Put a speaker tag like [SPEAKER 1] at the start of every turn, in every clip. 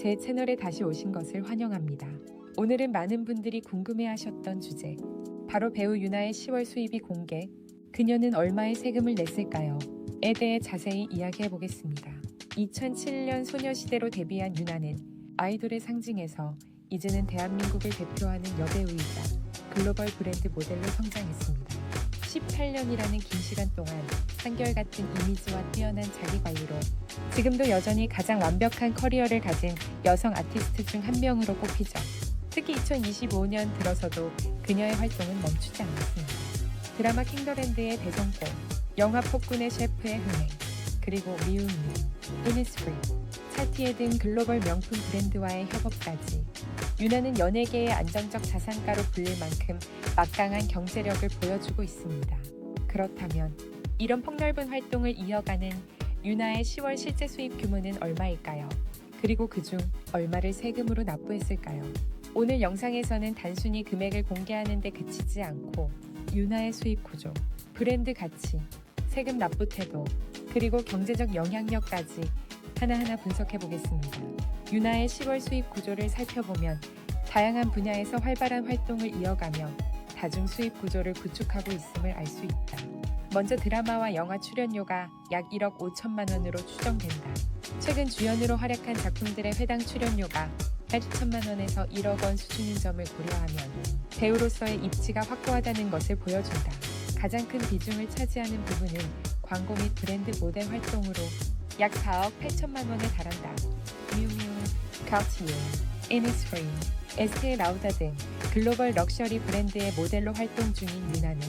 [SPEAKER 1] 제 채널에 다시 오신 것을 환영합니다. 오늘은 많은 분들이 궁금해하셨던 주제, 바로 배우 유나의 10월 수입이 공개, 그녀는 얼마의 세금을 냈을까요? 에 대해 자세히 이야기해 보겠습니다. 2007년 소녀시대로 데뷔한 유나는 아이돌의 상징에서 이제는 대한민국을 대표하는 여배우이자 글로벌 브랜드 모델로 성장했습니다. 18년이라는 긴 시간 동안 한결같은 이미지와 뛰어난 자기관리로 지금도 여전히 가장 완벽한 커리어를 가진 여성 아티스트 중 한 명으로 꼽히죠. 특히 2025년 들어서도 그녀의 활동은 멈추지 않았습니다. 드라마 킹더랜드의 대성공, 영화 폭군의 셰프의 흥행, 그리고 미우미, 이니스프리, 차티에 등 글로벌 명품 브랜드와의 협업까지 유나는 연예계의 안정적 자산가로 불릴 만큼 막강한 경제력을 보여주고 있습니다. 그렇다면 이런 폭넓은 활동을 이어가는 유나의 10월 실제 수입 규모는 얼마일까요? 그리고 그중 얼마를 세금으로 납부했을까요? 오늘 영상에서는 단순히 금액을 공개하는 데 그치지 않고 유나의 수입 구조, 브랜드 가치, 세금 납부 태도, 그리고 경제적 영향력까지 하나하나 분석해 보겠습니다. 유나의 10월 수입 구조를 살펴보면 다양한 분야에서 활발한 활동을 이어가며 다중 수입 구조를 구축하고 있음을 알 수 있다. 먼저 드라마와 영화 출연료가 약 1억 5천만 원으로 추정된다. 최근 주연으로 활약한 작품들의 회당 출연료가 8천만 원에서 1억 원 수준인 점을 고려하면 배우로서의 입지가 확고하다는 것을 보여준다. 가장 큰 비중을 차지하는 부분은 광고 및 브랜드 모델 활동으로 약 4억 8천만 원에 달한다. 미우미우, 카티에, 이니스프리, 에스테 라우다 등 글로벌 럭셔리 브랜드의 모델로 활동 중인 유나는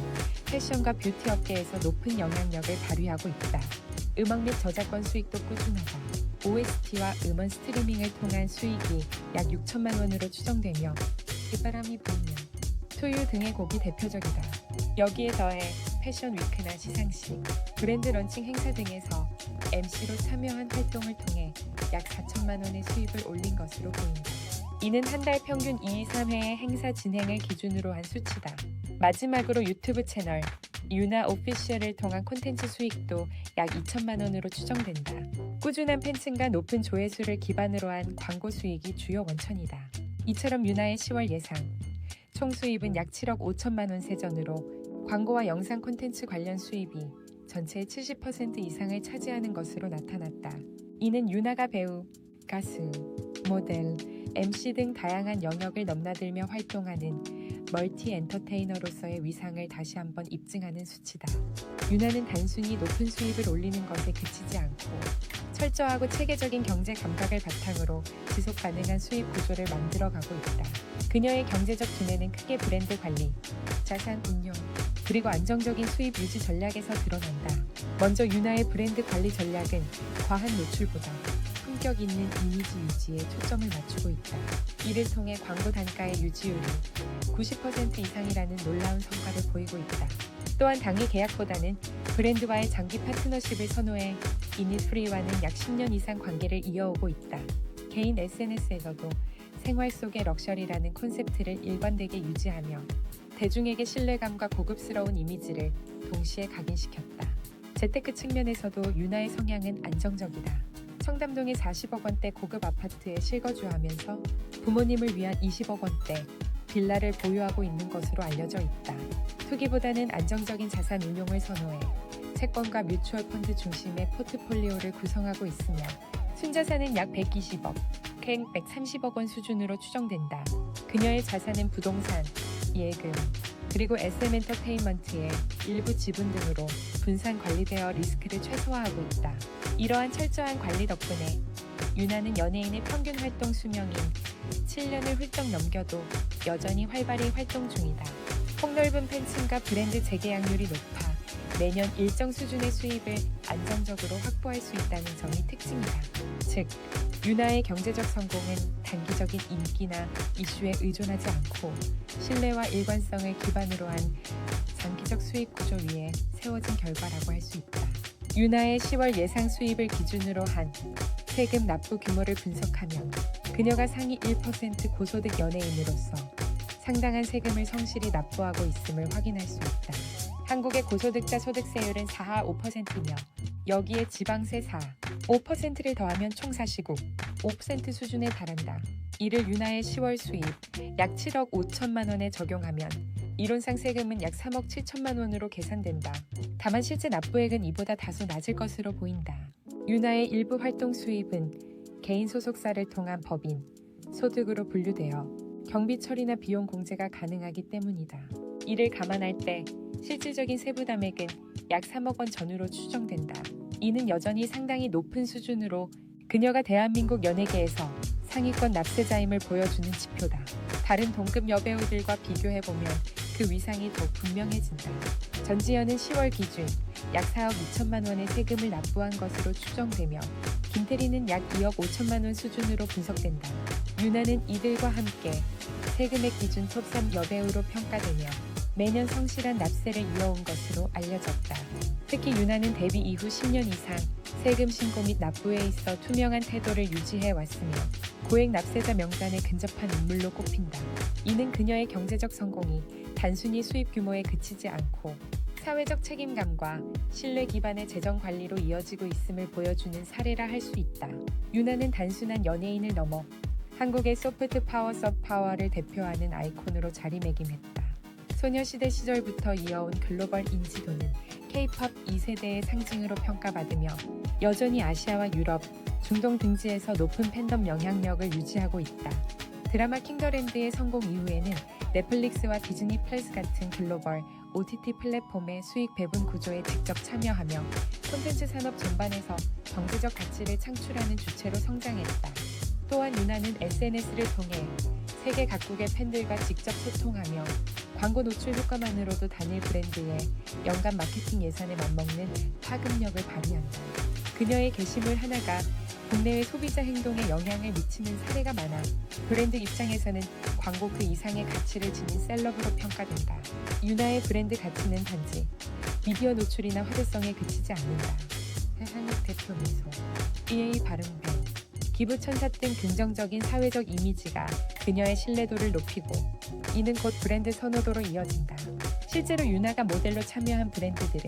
[SPEAKER 1] 패션과 뷰티 업계에서 높은 영향력을 발휘하고 있다. 음악 및 저작권 수익도 꾸준하다. OST와 음원 스트리밍을 통한 수익이 약 6천만 원으로 추정되며 빗바람이 불면, 투유 등의 곡이 대표적이다. 여기에 더해 패션 위크나 시상식, 브랜드 런칭 행사 등에서 MC로 참여한 활동을 통해 약 4천만 원의 수입을 올린 것으로 보인다. 이는 한 달 평균 2, 3회의 행사 진행을 기준으로 한 수치다. 마지막으로 유튜브 채널 유나 오피셜을 통한 콘텐츠 수익도 약 2천만 원으로 추정된다. 꾸준한 팬층과 높은 조회수를 기반으로 한 광고 수익이 주요 원천이다. 이처럼 유나의 10월 예상 총 수입은 약 7억 5천만 원 세전으로 광고와 영상 콘텐츠 관련 수입이 전체의 70% 이상을 차지하는 것으로 나타났다. 이는 유나가 배우, 가수, 모델, MC 등 다양한 영역을 넘나들며 활동하는 멀티 엔터테이너로서의 위상을 다시 한번 입증하는 수치다. 유나는 단순히 높은 수입을 올리는 것에 그치지 않고 철저하고 체계적인 경제 감각을 바탕으로 지속 가능한 수입 구조를 만들어가고 있다. 그녀의 경제적 두뇌는 크게 브랜드 관리, 자산 운용, 그리고 안정적인 수입 유지 전략에서 드러난다. 먼저 유나의 브랜드 관리 전략은 과한 노출보다 품격 있는 이미지 유지에 초점을 맞추고 있다. 이를 통해 광고 단가의 유지율이 90% 이상이라는 놀라운 성과를 보이고 있다. 또한 당일 계약보다는 브랜드와의 장기 파트너십을 선호해 이니스프리와는 약 10년 이상 관계를 이어오고 있다. 개인 SNS에서도 생활 속의 럭셔리라는 콘셉트를 일관되게 유지하며 대중에게 신뢰감과 고급스러운 이미지를 동시에 각인시켰다. 재테크 측면에서도 유나의 성향은 안정적이다. 청담동의 40억 원대 고급 아파트에 실거주하면서 부모님을 위한 20억 원대 빌라를 보유하고 있는 것으로 알려져 있다. 투기보다는 안정적인 자산 운용을 선호해 채권과 뮤추얼 펀드 중심의 포트폴리오를 구성하고 있으며 순자산은 약 120억, 갱 130억 원 수준으로 추정된다. 그녀의 자산은 부동산, 예금, 그리고 SM 엔터테인먼트의 일부 지분 등으로 분산 관리되어 리스크를 최소화하고 있다. 이러한 철저한 관리 덕분에 유나는 연예인의 평균 활동 수명인 7년을 훌쩍 넘겨도 여전히 활발히 활동 중이다. 폭넓은 팬층과 브랜드 재계약률이 높아 매년 일정 수준의 수입을 안정적으로 확보할 수 있다는 점이 특징이다. 즉, 유나의 경제적 성공은 단기적인 인기나 이슈에 의존하지 않고 신뢰와 일관성을 기반으로 한 장기적 수익 구조 위에 세워진 결과라고 할 수 있다. 유나의 10월 예상 수입을 기준으로 한 세금 납부 규모를 분석하면 그녀가 상위 1% 고소득 연예인으로서 상당한 세금을 성실히 납부하고 있음을 확인할 수 있다. 한국의 고소득자 소득세율은 4하 5%며 여기에 지방세 4, 5%를 더하면 총 4시국, 5% 수준에 달한다. 이를 유나의 10월 수입 약 7억 5천만 원에 적용하면 이론상 세금은 약 3억 7천만 원으로 계산된다. 다만 실제 납부액은 이보다 다소 낮을 것으로 보인다. 유나의 일부 활동 수입은 개인 소속사를 통한 법인, 소득으로 분류되어 경비 처리나 비용 공제가 가능하기 때문이다. 이를 감안할 때 실질적인 세부담액은 약 3억 원 전후로 추정된다. 이는 여전히 상당히 높은 수준으로 그녀가 대한민국 연예계에서 상위권 납세자임을 보여주는 지표다. 다른 동급 여배우들과 비교해보면 그 위상이 더욱 분명해진다. 전지현은 10월 기준 약 4억 2천만 원의 세금을 납부한 것으로 추정되며 김태리는 약 2억 5천만 원 수준으로 분석된다. 유나는 이들과 함께 세금액 기준 톱3 여배우로 평가되며 매년 성실한 납세를 이어온 것으로 알려졌다. 특히 유나는 데뷔 이후 10년 이상 세금 신고 및 납부에 있어 투명한 태도를 유지해 왔으며 고액 납세자 명단에 근접한 인물로 꼽힌다. 이는 그녀의 경제적 성공이 단순히 수입 규모에 그치지 않고 사회적 책임감과 신뢰 기반의 재정 관리로 이어지고 있음을 보여주는 사례라 할 수 있다. 유나는 단순한 연예인을 넘어 한국의 소프트 파워 서브 파워를 대표하는 아이콘으로 자리매김했다. 소녀시대 시절부터 이어온 글로벌 인지도는 K-팝 2세대의 상징으로 평가받으며 여전히 아시아와 유럽, 중동 등지에서 높은 팬덤 영향력을 유지하고 있다. 드라마 킹더랜드의 성공 이후에는 넷플릭스와 디즈니 플러스 같은 글로벌 OTT 플랫폼의 수익 배분 구조에 직접 참여하며 콘텐츠 산업 전반에서 경제적 가치를 창출하는 주체로 성장했다. 또한 유나는 SNS를 통해 세계 각국의 팬들과 직접 소통하며 광고 노출 효과만으로도 단일 브랜드의 연간 마케팅 예산에 맞먹는 파급력을 발휘한다. 그녀의 게시물 하나가 국내외 소비자 행동에 영향을 미치는 사례가 많아 브랜드 입장에서는 광고 그 이상의 가치를 지닌 셀럽으로 평가된다. 유나의 브랜드 가치는 단지 미디어 노출이나 화제성에 그치지 않는다. 한국 대표 미소, EA 발음弁, 기부천사 등 긍정적인 사회적 이미지가 그녀의 신뢰도를 높이고 이는 곧 브랜드 선호도로 이어진다. 실제로 유나가 모델로 참여한 브랜드들은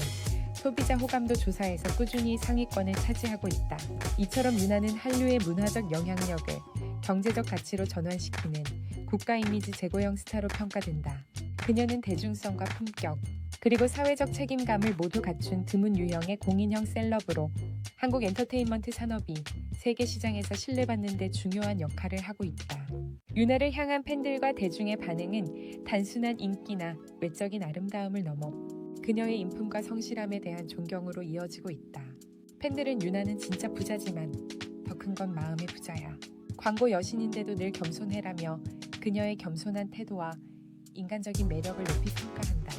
[SPEAKER 1] 소비자 호감도 조사에서 꾸준히 상위권을 차지하고 있다. 이처럼 유나는 한류의 문화적 영향력을 경제적 가치로 전환시키는 국가 이미지 제고형 스타로 평가된다. 그녀는 대중성과 품격, 그리고 사회적 책임감을 모두 갖춘 드문 유형의 공인형 셀럽으로 한국 엔터테인먼트 산업이 세계 시장에서 신뢰받는 데 중요한 역할을 하고 있다. 유나를 향한 팬들과 대중의 반응은 단순한 인기나 외적인 아름다움을 넘어 그녀의 인품과 성실함에 대한 존경으로 이어지고 있다. 팬들은 유나는 진짜 부자지만 더 큰 건 마음의 부자야. 광고 여신인데도 늘 겸손해라며 그녀의 겸손한 태도와 인간적인 매력을 높이 평가한다.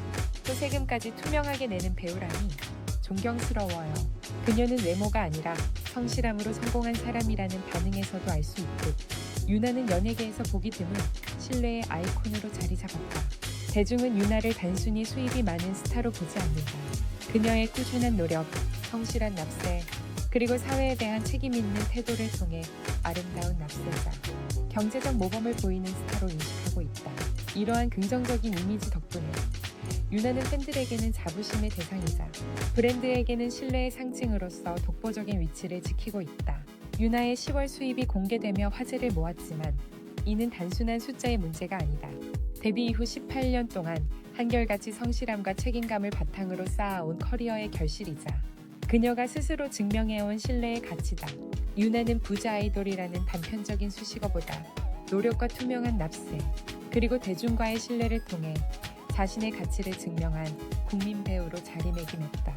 [SPEAKER 1] 또 세금까지 투명하게 내는 배우라니 존경스러워요. 그녀는 외모가 아니라 성실함으로 성공한 사람이라는 반응에서도 알 수 있듯 유나는 연예계에서 보기 드문 신뢰의 아이콘으로 자리 잡았다. 대중은 유나를 단순히 수입이 많은 스타로 보지 않는다. 그녀의 꾸준한 노력, 성실한 납세, 그리고 사회에 대한 책임 있는 태도를 통해 아름다운 납세자, 경제적 모범을 보이는 스타로 인식하고 있다. 이러한 긍정적인 이미지 덕분에 유나는 팬들에게는 자부심의 대상이자 브랜드에게는 신뢰의 상징으로서 독보적인 위치를 지키고 있다. 유나의 10월 수입이 공개되며 화제를 모았지만 이는 단순한 숫자의 문제가 아니다. 데뷔 이후 18년 동안 한결같이 성실함과 책임감을 바탕으로 쌓아온 커리어의 결실이자 그녀가 스스로 증명해온 신뢰의 가치다. 유나는 부자 아이돌이라는 단편적인 수식어보다 노력과 투명한 납세, 그리고 대중과의 신뢰를 통해 자신의 가치를 증명한 국민 배우로 자리매김했다.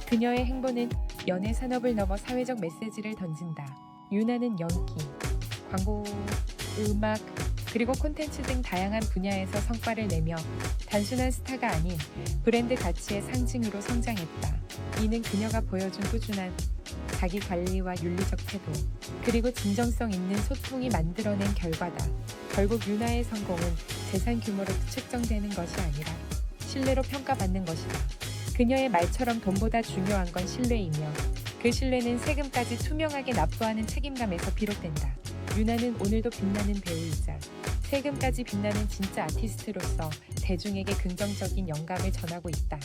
[SPEAKER 1] 그녀의 행보는 연예 산업을 넘어 사회적 메시지를 던진다. 유나는 연기, 광고, 음악, 그리고 콘텐츠 등 다양한 분야에서 성과를 내며 단순한 스타가 아닌 브랜드 가치의 상징으로 성장했다. 이는 그녀가 보여준 꾸준한 자기 관리와 윤리적 태도, 그리고 진정성 있는 소통이 만들어낸 결과다. 결국 유나의 성공은 재산 규모로 측정되는 것이 아니라 신뢰로 평가받는 것이다. 그녀의 말처럼 돈보다 중요한 건 신뢰이며 그 신뢰는 세금까지 투명하게 납부하는 책임감에서 비롯된다. 유나는 오늘도 빛나는 배우이자 세금까지 빛나는 진짜 아티스트로서 대중에게 긍정적인 영감을 전하고 있다.